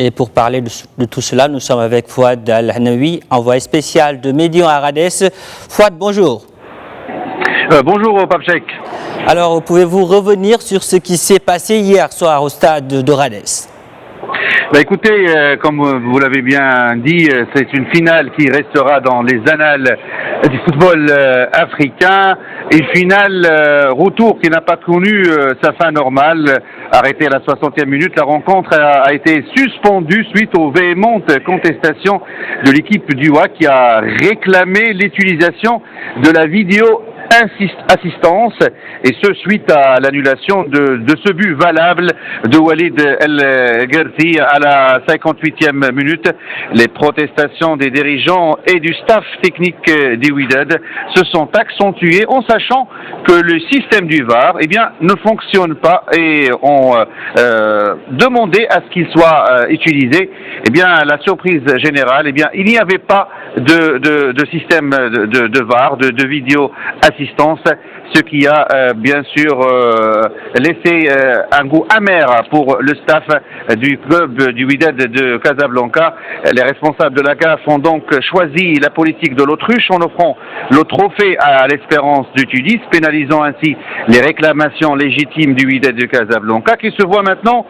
Et pour parler de tout cela, nous sommes avec Fouad Al-Hanaoui, envoyé spécial de Médian à Radès. Fouad, bonjour. Bonjour Pape Cheikh. Alors, pouvez-vous revenir sur ce qui s'est passé hier soir au stade de Radès? Écoutez, comme vous l'avez bien dit, c'est une finale qui restera dans les annales du football africain. Une finale retour qui n'a pas connu sa fin normale. Arrêtée à la 60e minute, la rencontre a été suspendue suite aux véhémentes contestations de l'équipe du WAC qui a réclamé l'utilisation de la vidéo assistance, et ce suite à l'annulation de ce but valable de Walid El Gerti à la 58e minute. Les protestations des dirigeants et du staff technique du Wydad se sont accentuées en sachant que le système du VAR ne fonctionne pas et ont demandé à ce qu'il soit utilisé. La surprise générale, il n'y avait pas de système de VAR, de vidéo assistance, ce qui a bien sûr laissé un goût amer pour le staff du club du Wydad de Casablanca. Les responsables de la CAF ont donc choisi la politique de l'autruche en offrant le trophée à l'Espérance de Tunis, pénalisant ainsi les réclamations légitimes du Wydad de Casablanca, qui se voit maintenant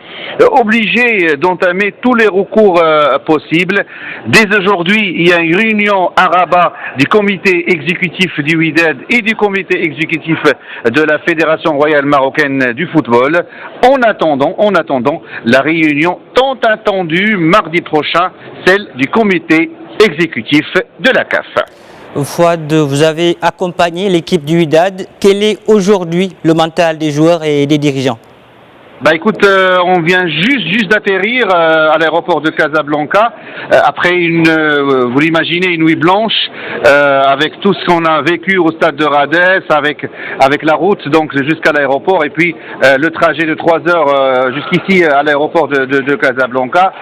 obligé d'entamer tous les recours possibles. Dès aujourd'hui, il y a une réunion à Rabat du comité exécutif du Wydad et du comité exécutif de la Fédération royale marocaine du football, en attendant la réunion tant attendue mardi prochain, celle du comité exécutif de la CAF. Fouad, vous avez accompagné l'équipe du Wydad. Quel est aujourd'hui le mental des joueurs et des dirigeants? Écoute, on vient juste d'atterrir à l'aéroport de Casablanca après vous l'imaginez, une nuit blanche avec tout ce qu'on a vécu au stade de Radès, avec la route donc jusqu'à l'aéroport et puis le trajet de 3 heures jusqu'ici à l'aéroport de Casablanca.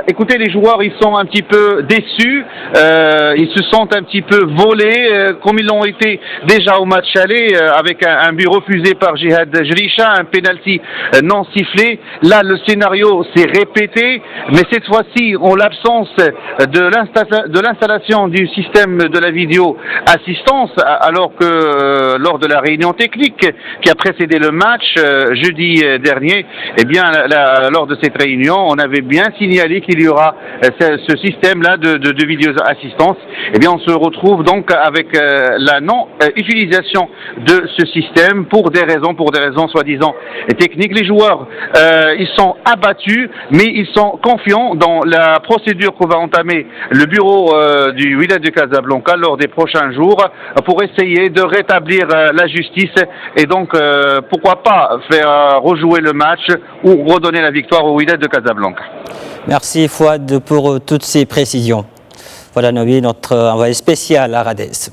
Écoutez, les joueurs, ils sont un petit peu déçus, ils se sentent un petit peu volés comme ils l'ont été déjà au match aller avec un but refusé par Jihad Jrisha, un penalty non sifflé. Là, le scénario s'est répété, mais cette fois-ci, en l'absence de l'installation du système de la vidéo assistance, alors que lors de la réunion technique qui a précédé le match jeudi dernier, lors de cette réunion, on avait bien signalé qu'il y aura ce système-là de vidéo assistance. On se retrouve donc avec la non-utilisation de ce système pour des raisons soi-disant techniques. Les joueurs ils sont abattus, mais ils sont confiants dans la procédure qu'on va entamer le bureau du Wydad de Casablanca lors des prochains jours pour essayer de rétablir la justice et donc pourquoi pas faire rejouer le match ou redonner la victoire au Wydad de Casablanca. Merci Fouad pour toutes ces précisions. Voilà notre envoyé spécial à Radès.